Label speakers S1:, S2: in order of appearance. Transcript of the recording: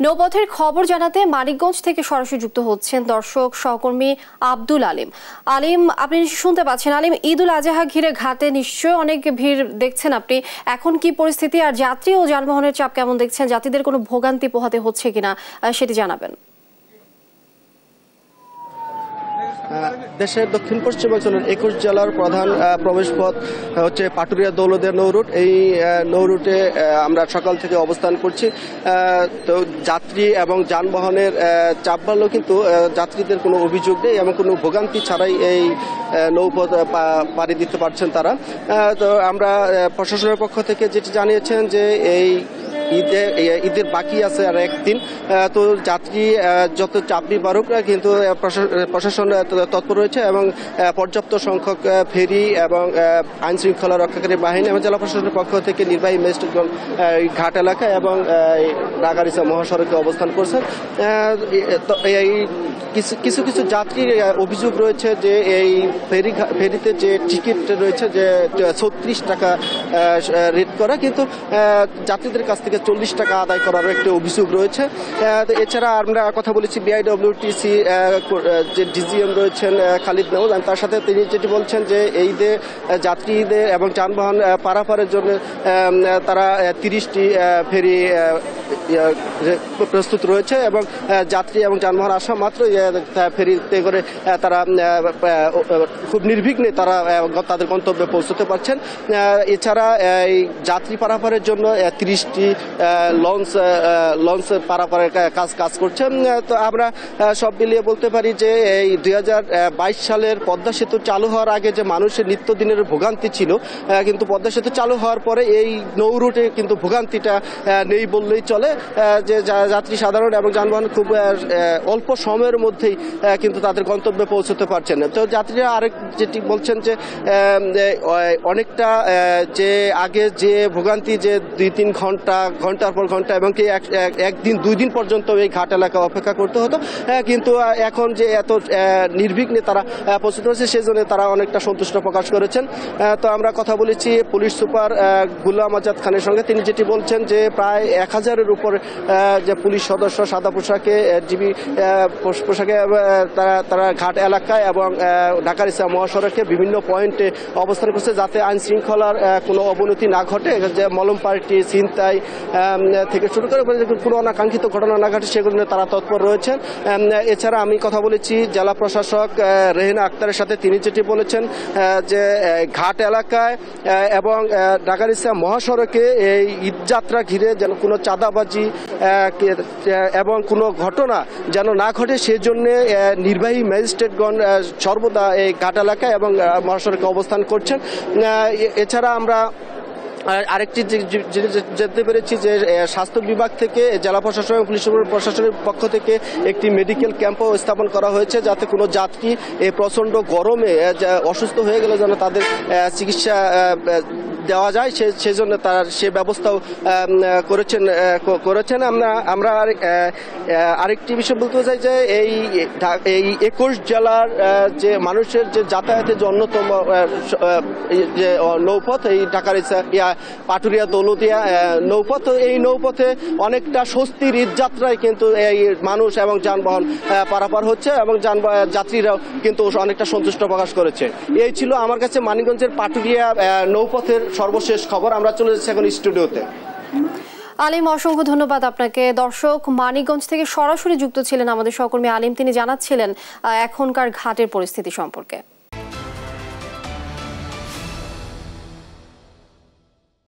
S1: নৌপথের খবর জানাতে মানিকগঞ্জ থেকে সরাসরি যুক্ত হচ্ছেন দর্শক সহকর্মী আব্দুল আলিম। আলিম, আপনি শুনতে পাচ্ছেন? আলিম, ঈদ উল আজহা ঘিরে ঘাটে নিশ্চয়ই অনেক ভিড় দেখছেন আপনি। এখন কি পরিস্থিতি, আর যাত্রী ও যানবাহনের চাপ কেমন দেখছেন? যাত্রীদের কোনো ভোগান্তি পোহাতে হচ্ছে কিনা সেটি জানাবেন।
S2: দেশের দক্ষিণ পশ্চিমাঞ্চলের 21 জেলার প্রধান প্রবেশপথ হচ্ছে পাটুরিয়া দৌলতদিয়া নৌরুট। এই নৌরুটে আমরা সকাল থেকে অবস্থান করছি। তো যাত্রী এবং যানবাহনের চাপ বাড়লেও কিন্তু যাত্রীদের কোনো অভিযোগ নেই এবং কোনো ভোগান্তি ছাড়াই এই নৌপথ পাড়ি দিতে পারছেন তারা। তো আমরা প্রশাসনের পক্ষ থেকে যেটি জানিয়েছেন যে এই ঈদের বাকি আছে আর একদিন, তো যাত্রী যত চাপই বাড়ুক না কিন্তু প্রশাসন তৎপর রয়েছে এবং পর্যাপ্ত সংখ্যক ফেরি এবং আইন শৃঙ্খলা রক্ষাকারী বাহিনী এবং জেলা প্রশাসনের পক্ষ থেকে নির্বাহী ম্যাজিস্ট্রেটগণ ঘাট এলাকা এবং ঢাকা-রিচা মহাসড়কে অবস্থান করছেন। এই কিছু কিছু যাত্রীর অভিযোগ রয়েছে যে এই ফেরিতে যে টিকিট রয়েছে যে 36 টাকা রেট করা, কিন্তু যাত্রীদের কাছ থেকে 40 টাকা আদায় করারও একটা অভিযোগ রয়েছে। এছাড়া আমরা কথা বলেছি বিআইডব্লিউটিসি যে ডিজিএম রয়েছেন খালিদ মেহমুদ, তার সাথে তিনি যেটি বলছেন যে এই ঈদে যাত্রীদের এবং যানবাহন পারাপারের জন্য তারা 30টি ফেরি প্রস্তুত রয়েছে এবং যাত্রী এবং যানবাহন আসা মাত্র ফেরিতে করে তারা খুব নির্বিঘ্নে তারা তাদের গন্তব্যে পৌঁছতে পারছেন। এছাড়া এই যাত্রী পারাপারের জন্য 30টি লঞ্চ পারাপারের কাজ করছে। তো আমরা সব মিলিয়ে বলতে পারি যে এই 2022 সালের পদ্মা সেতু চালু হওয়ার আগে যে মানুষের নিত্যদিনের ভোগান্তি ছিল, কিন্তু পদ্মা সেতু চালু হওয়ার পরে এই নৌ রুটে কিন্তু ভোগান্তিটা নেই বললেই চলে। যে যাত্রী সাধারণ এবং যানবাহন খুব অল্প সময়ের মধ্যেই কিন্তু তাদের গন্তব্যে পৌঁছতে পারছেন। তো যাত্রীরা আরেক যেটি বলছেন যে অনেকটা যে আগে যে ভোগান্তি যে 2-3 ঘন্টার পর ঘন্টা এবং কি একদিন 2 দিন পর্যন্ত এই ঘাট এলাকা অপেক্ষা করতে হতো, কিন্তু এখন যে এত নির্বিঘ্নে তারা পৌঁছতে পারছে সেজন্য তারা অনেকটা সন্তুষ্ট প্রকাশ করেছেন। তো আমরা কথা বলেছি পুলিশ সুপার গুলাম আজাদ খানের সঙ্গে, তিনি যেটি বলছেন যে প্রায় 1000-এর উপর যে পুলিশ সদস্য সাদা পোশাকে জিবি পোশাকে তারা ঘাট এলাকায় এবং ঢাকা-রিচা মহাসড়কে বিভিন্ন পয়েন্টে অবস্থান করছে যাতে আইন শৃঙ্খলার কোনো অবনতি না ঘটে, যে মলম পার্টি ছিনতাই থেকে শুরু করে কোনো অনাকাঙ্ক্ষিত ঘটনা না ঘটে সেগুলো নিয়ে তারা তৎপর রয়েছেন। এছাড়া আমি কথা বলেছি জেলা প্রশাসক রেহেনা আক্তারের সাথে, তিনি যেটি বলেছেন যে ঘাট এলাকায় এবং ঢাকা-রিচা মহাসড়কে এই ঈদযাত্রা ঘিরে যেন কোনো চাঁদাবাজি এবং কোনো ঘটনা যেন না ঘটে সেজন্য নির্বাহী ম্যাজিস্ট্রেটগণ সর্বদা এই ঘাট এলাকায় এবং মহাসড়কে অবস্থান করছেন। এছাড়া আমরা আরেকটি জানতে পেরেছি যে স্বাস্থ্য বিভাগ থেকে জেলা প্রশাসন এবং পুলিশ প্রশাসনের পক্ষ থেকে একটি মেডিকেল ক্যাম্পও স্থাপন করা হয়েছে যাতে কোনো যাত্রী এই প্রচণ্ড গরমে অসুস্থ হয়ে গেলে যেন তাদের চিকিৎসা দেওয়া যায় সেজন্য তার সে ব্যবস্থাও করেছেন। আমরা আরেকটি বিষয় বলতে চাই যে এই 21 জেলার যে মানুষের যে যাতায়াতের যে অন্যতম যে নৌপথ এই ঢাকা-রিচা পাটুরিয়া দৌলতদিয়া নৌপথ, এই নৌপথে অনেকটা স্বস্তির ঈদযাত্রায় কিন্তু এই মানুষ এবং যানবাহন পারাপার হচ্ছে এবং যাত্রীরাও কিন্তু অনেকটা সন্তুষ্ট প্রকাশ করেছে। এই ছিল আমার কাছে মানিকগঞ্জের পাটুরিয়া নৌপথের সর্বশেষ খবর। আমরা চলে যাচ্ছি এখন স্টুডিওতে।
S1: আলিম, অসংখ্য ধন্যবাদ আপনাকে। দর্শক, মানিকগঞ্জ থেকে সরাসরি যুক্ত ছিলেন আমাদের সহকর্মী আলিম, তিনি জানাচ্ছিলেন এখনকার ঘাটের পরিস্থিতি সম্পর্কে।